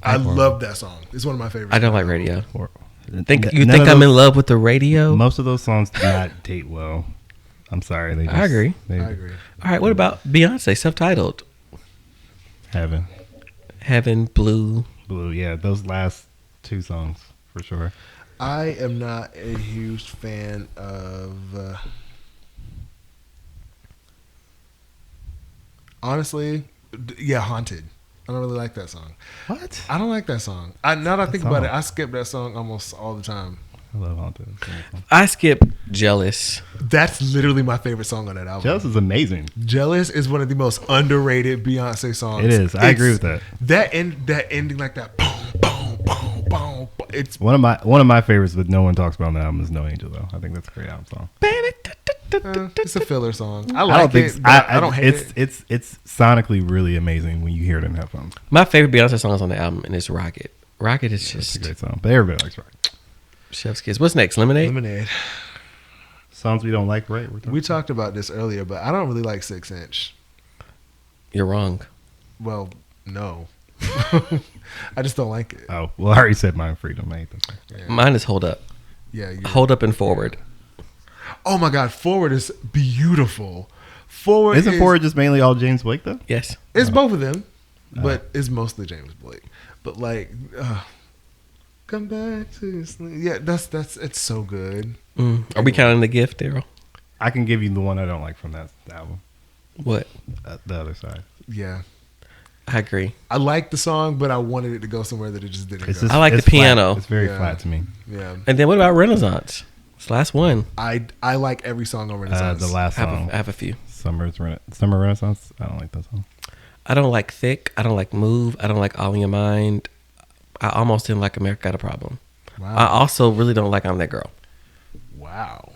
Speaker 3: I love that song. It's one of my favorites.
Speaker 2: I don't like Radio.
Speaker 4: Horrible.
Speaker 2: You think
Speaker 4: None of
Speaker 2: I'm
Speaker 4: those-
Speaker 2: in love with the radio?
Speaker 4: Most of those songs do not date well. I'm sorry. They just,
Speaker 2: I agree.
Speaker 3: I agree.
Speaker 2: All right, what about Beyonce, self-titled? Heaven, Blue.
Speaker 4: Blue. Yeah, those last two songs for sure.
Speaker 3: I am not a huge fan of. Honestly, Haunted. I don't really like that song.
Speaker 4: What?
Speaker 3: I don't like that song. Now that I think
Speaker 4: That
Speaker 3: about it,
Speaker 4: song.
Speaker 3: I skip that song almost all the time.
Speaker 4: I love Haunted.
Speaker 2: I skip Jealous.
Speaker 3: That's literally my favorite song on that album.
Speaker 4: Jealous is amazing.
Speaker 3: Jealous is one of the most underrated Beyonce songs.
Speaker 4: It is. I agree with that.
Speaker 3: That ending like that. Boom, boom, boom, boom. It's
Speaker 4: One of my favorites that no one talks about on the album is No Angel though. I think that's a great album song.
Speaker 3: it's a filler song. I
Speaker 4: I
Speaker 3: like
Speaker 4: don't think
Speaker 3: it. But I don't hate it.
Speaker 4: It's sonically really amazing when you hear it in headphones.
Speaker 2: My favorite Beyonce song is on the album, and it's Rocket. Rocket is
Speaker 4: It's a
Speaker 2: just
Speaker 4: great song, but everybody likes Rock.
Speaker 2: chef's kiss. What's next? Lemonade?
Speaker 3: Lemonade.
Speaker 4: Songs we don't like, right? We're talking
Speaker 3: We talked about this earlier, but I don't really like 6 Inch.
Speaker 2: You're wrong.
Speaker 3: Well, no. I just don't like it.
Speaker 4: Oh, well, I already said mine. Freedom. I hate that song.
Speaker 3: Yeah.
Speaker 2: Mine is Hold Up.
Speaker 3: Yeah.
Speaker 2: Hold Up and Forward.
Speaker 3: Oh my God, Forward is beautiful. Forward
Speaker 4: Isn't Forward just mainly all James Blake though?
Speaker 2: Yes.
Speaker 3: It's both of them, but it's mostly James Blake. But like, come back to your sleep. Yeah, that's it's so good.
Speaker 2: Are we counting the gift, Daryl?
Speaker 4: I can give you the one I don't like from that album.
Speaker 2: What?
Speaker 4: The Other Side.
Speaker 3: Yeah,
Speaker 2: I agree.
Speaker 3: I like the song, but I wanted it to go somewhere that it just didn't
Speaker 4: It's
Speaker 3: go.
Speaker 4: just,
Speaker 2: I like
Speaker 4: it's
Speaker 2: the piano.
Speaker 4: Flat. It's very
Speaker 3: Yeah.
Speaker 4: flat to me.
Speaker 3: Yeah,
Speaker 2: And then what about Renaissance? It's the last one.
Speaker 3: I like every song on Renaissance.
Speaker 4: The last
Speaker 2: I
Speaker 4: song,
Speaker 2: have a few.
Speaker 4: Summer Renaissance. I don't like that song.
Speaker 2: I don't like Thick. I don't like Move. I don't like All in Your Mind. I almost didn't like America Got a Problem. I
Speaker 3: Wow.
Speaker 2: also really don't like I'm That Girl.
Speaker 3: Wow.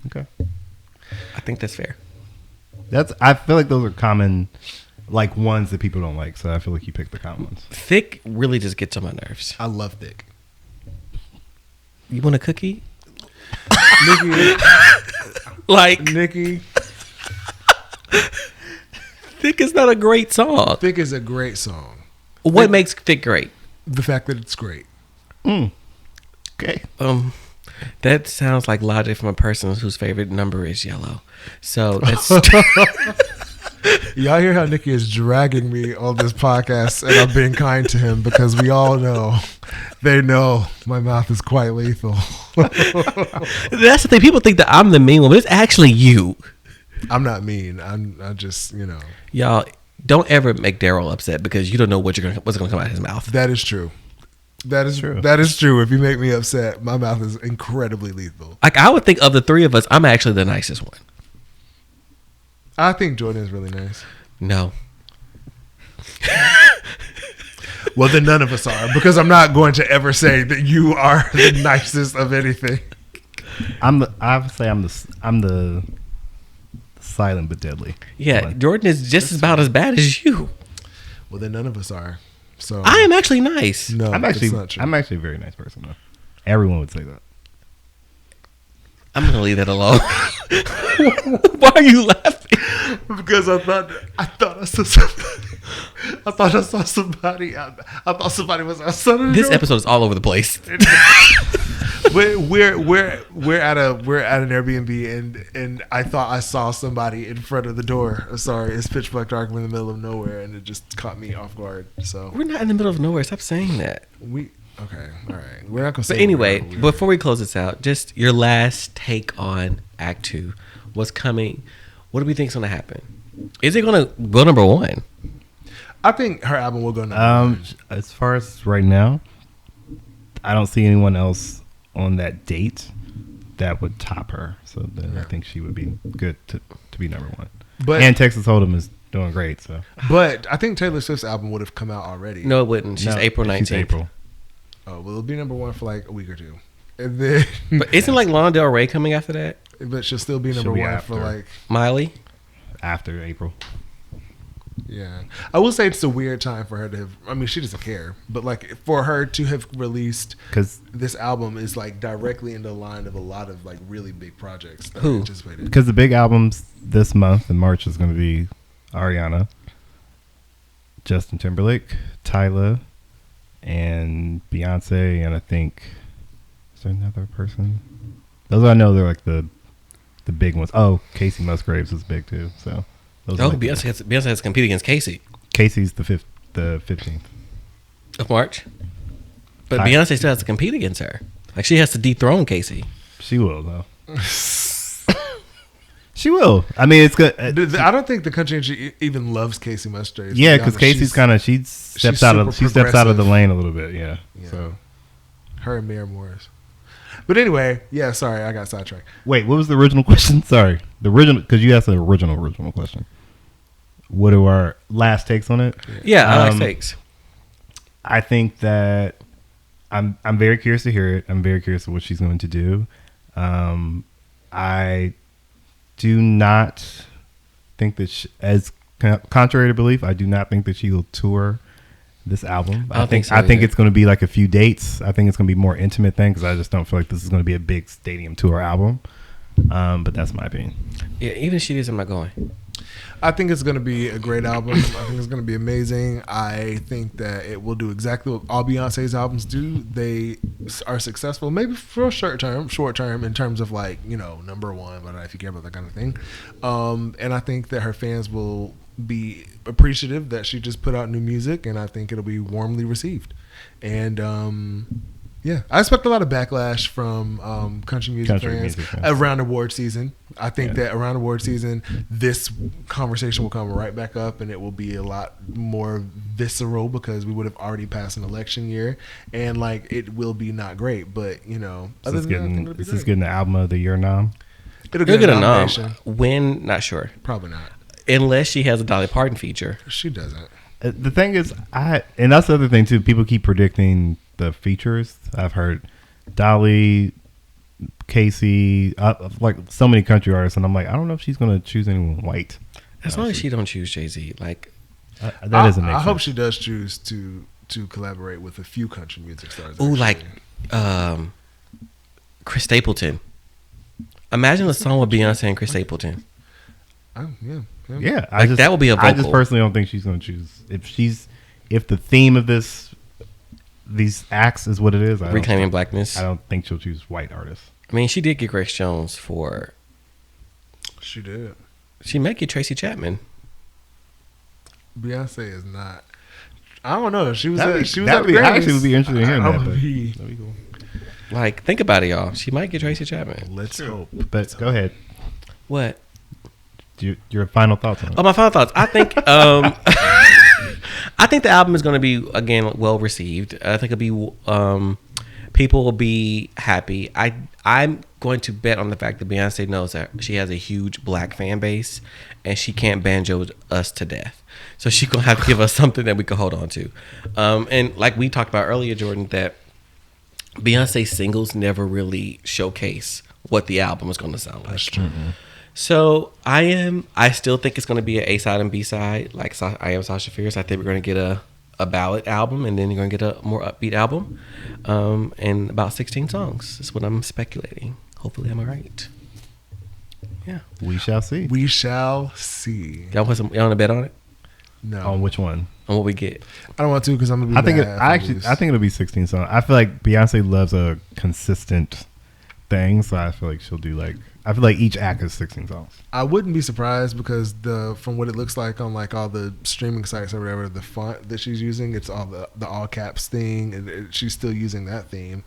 Speaker 4: Okay.
Speaker 2: I think that's fair.
Speaker 4: I feel like those are common, like ones that people don't like. So I feel like you picked the common ones.
Speaker 2: Thick really just gets on my nerves.
Speaker 3: I love Thick.
Speaker 2: You want a cookie?
Speaker 3: Nikki,
Speaker 2: Like,
Speaker 3: Nikki,
Speaker 2: Thick is not a great song.
Speaker 3: Thick is a great song.
Speaker 2: What makes Thick great?
Speaker 3: The fact that it's great.
Speaker 4: Okay.
Speaker 2: That sounds like logic from a person whose favorite number is yellow. So that's
Speaker 3: Y'all hear how Nikki is dragging me on this podcast, and I'm being kind to him because we all know, they know my mouth is quite lethal.
Speaker 2: that's the thing. People think that I'm the mean one, but it's actually you.
Speaker 3: I'm not mean. I just,
Speaker 2: Y'all don't ever make Daryl upset because you don't know what's gonna come out of his mouth.
Speaker 3: that is true. That is
Speaker 4: True.
Speaker 3: true. That is true. If you make me upset, my mouth is incredibly lethal.
Speaker 2: Like I would think of the three of us, I'm actually the nicest one.
Speaker 3: I think Jordan is really nice.
Speaker 2: No.
Speaker 3: Well, then none of us are, because I'm not going to ever say that you are the nicest of anything.
Speaker 4: I would say I'm the silent but deadly.
Speaker 2: Yeah,
Speaker 4: one.
Speaker 2: Jordan is just about as bad as you.
Speaker 3: Well, then none of us are. So
Speaker 2: I am actually nice.
Speaker 3: No,
Speaker 4: I'm
Speaker 3: that's
Speaker 4: actually
Speaker 3: not true.
Speaker 4: a very nice person though. Everyone would say that.
Speaker 2: I'm gonna leave that alone. Why are you laughing?
Speaker 3: Because I thought I saw somebody. I thought I saw somebody. I thought somebody was outside of the
Speaker 2: This
Speaker 3: door.
Speaker 2: episode is all over the place.
Speaker 3: We're at an Airbnb and I thought I saw somebody in front of the door. Sorry, it's pitch black dark in the middle of nowhere and it just caught me off guard. So
Speaker 2: We're not in the middle of nowhere. Stop saying that.
Speaker 3: Okay, all right. We're not gonna say.
Speaker 2: But anyway, before we close this out, just your last take on Act 2. What's coming? What do we think is gonna happen? Is it gonna go number one?
Speaker 3: I think her album will go number one.
Speaker 4: As far as right now, I don't see anyone else on that date that would top her. So then I think she would be good to be number one. And Texas Hold'em is doing great. So,
Speaker 3: but I think Taylor Swift's album would have come out already.
Speaker 2: No, it wouldn't. She's April 19th.
Speaker 4: She's April.
Speaker 3: Oh, well, it'll be number one for like a week or two, and then.
Speaker 2: But isn't like Lana Del Rey coming after that?
Speaker 3: But she'll still be number one for like
Speaker 2: Miley.
Speaker 4: After April.
Speaker 3: Yeah, I will say it's a weird time for her to have. I mean, she doesn't care, but like for her to have released this album is like directly in the line of a lot of like really big projects that are anticipated.
Speaker 4: Because the big albums this month in March is going to be Ariana, Justin Timberlake, Tyla, and Beyonce, and I think is there another person? Those I know they're like the big ones. Oh, Casey Musgraves is big too. So.
Speaker 2: Beyonce has to compete against Casey.
Speaker 4: Casey's the 15th
Speaker 2: of March. But Beyonce still has to compete against her. Like she has to dethrone Casey.
Speaker 4: She will though. She will. I mean, it's good.
Speaker 3: I don't think the country industry even loves Casey Musgraves.
Speaker 4: Yeah, because Casey's kind of she steps out of the lane a little bit. Yeah. So
Speaker 3: her and Mary Morris. But anyway, yeah. Sorry, I got sidetracked.
Speaker 4: Wait, what was the original question? Sorry, the original because you asked the original question. What are our last takes on it?
Speaker 2: Yeah, our last takes.
Speaker 4: I think that I'm very curious to hear it. I'm very curious of what she's going to do. I do not think that as contrary to belief, I do not think that she will tour this album.
Speaker 2: I don't think so.
Speaker 4: I think it's going to be like a few dates. I think it's going to be a more intimate thing because I just don't feel like this is going to be a big stadium tour album. But that's my opinion.
Speaker 2: Yeah, even if she is, I'm not going.
Speaker 3: I think it's going to be a great album. I think it's going to be amazing. I think that it will do exactly what all Beyonce's albums do. They are successful, maybe for a short term in terms of like, number one, but if you care about that kind of thing. And I think that her fans will be appreciative that she just put out new music, and I think it'll be warmly received. And yeah, I expect a lot of backlash from country music fans around award season. I think that around award season, this conversation will come right back up, and it will be a lot more visceral because we would have already passed an election year, and like it will be not great. But
Speaker 4: this is getting the album of the year nom.
Speaker 3: It'll get a nom.
Speaker 2: When? Not sure.
Speaker 3: Probably not.
Speaker 2: Unless she has a Dolly Parton feature.
Speaker 3: She doesn't.
Speaker 4: The thing is, and that's the other thing too. People keep predicting the features. I've heard Dolly, Casey, like so many country artists, and I'm like, I don't know if she's going to choose anyone white.
Speaker 2: As long as she don't choose Jay-Z, like
Speaker 4: that doesn't make sense.
Speaker 3: I hope she does choose to collaborate with a few country music stars.
Speaker 2: Ooh, like Chris Stapleton. Imagine a song with Beyonce and Chris Stapleton.
Speaker 3: Yeah.
Speaker 2: That would be a vocal.
Speaker 4: I just personally don't think she's going to choose. If the theme of these acts is what it is,
Speaker 2: Reclaiming Blackness.
Speaker 4: I don't think she'll choose white artists.
Speaker 2: I mean, she did get Grace Jones for.
Speaker 3: She did.
Speaker 2: She might get Tracy Chapman.
Speaker 3: Beyonce is not. I don't know. She was.
Speaker 4: I actually would be interested in hearing that. That'd be cool.
Speaker 2: Like, think about it, y'all. She might get Tracy Chapman.
Speaker 3: Let's hope.
Speaker 4: But go ahead.
Speaker 2: What?
Speaker 4: Your final thoughts on it?
Speaker 2: Oh, my final thoughts. I think I think the album is going to be, again, well received. I think it'll be people will be happy. I'm going to bet on the fact that Beyonce knows that she has a huge black fan base and she can't banjo us to death. So she's going to have to give us something that we can hold on to. And like we talked about earlier, Jordan, that Beyonce singles never really showcase what the album is going to sound like.
Speaker 3: That's true. Mm-hmm.
Speaker 2: So I still think it's going to be an A side and B side, like I Am Sasha Fierce. I think we're going to get a ballad album, and then you're going to get a more upbeat album, and about 16 songs. That's what I'm speculating. hopefully I'm all right. Yeah.
Speaker 4: We shall see.
Speaker 3: We shall see.
Speaker 2: Y'all want to bet on it?
Speaker 3: No,
Speaker 4: On which one?
Speaker 2: On what we get?
Speaker 3: I don't want to because I'm gonna be.
Speaker 4: I think
Speaker 3: mad if lose.
Speaker 4: I think it'll be 16 songs. I feel like Beyonce loves a consistent thing, so I feel like she'll do like. I feel like each act is 16 songs.
Speaker 3: I wouldn't be surprised because from what it looks like on like all the streaming sites or whatever, the font that she's using, it's all the all caps thing, and she's still using that theme.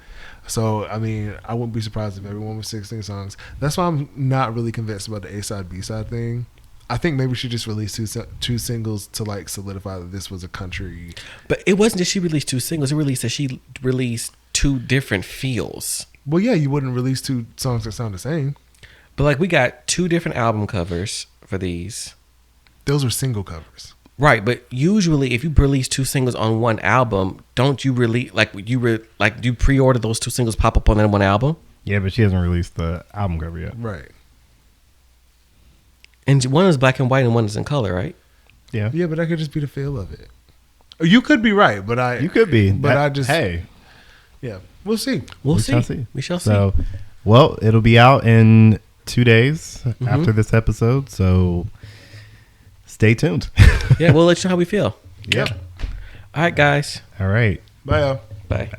Speaker 3: So I mean, I wouldn't be surprised if everyone was 16 songs. That's why I'm not really convinced about the A side B side thing. I think maybe she just released two singles to like solidify that this was a country.
Speaker 2: But it wasn't that she released 2 singles. It released that she released 2 different feels.
Speaker 3: Well, yeah, you wouldn't release 2 songs that sound the same.
Speaker 2: But like we got 2 different album covers for these.
Speaker 3: Those are single covers.
Speaker 2: Right, but usually if you release 2 singles on one album, don't you release you pre-order those 2 singles pop up on that one album?
Speaker 4: Yeah, but she hasn't released the album cover yet.
Speaker 3: Right.
Speaker 2: And one is black and white and one is in color, right?
Speaker 4: Yeah.
Speaker 3: Yeah, but that could just be the feel of it. You could be right, but
Speaker 4: You could be.
Speaker 3: But I just
Speaker 4: Hey.
Speaker 3: Yeah. We'll see.
Speaker 2: We
Speaker 4: shall see.
Speaker 2: We shall see.
Speaker 4: So, well, it'll be out in 2 days after this episode, so stay tuned.
Speaker 2: Yeah, we'll let you know how we feel.
Speaker 4: Yeah.
Speaker 2: All right, guys.
Speaker 4: All right.
Speaker 3: Bye, y'all.
Speaker 2: Bye.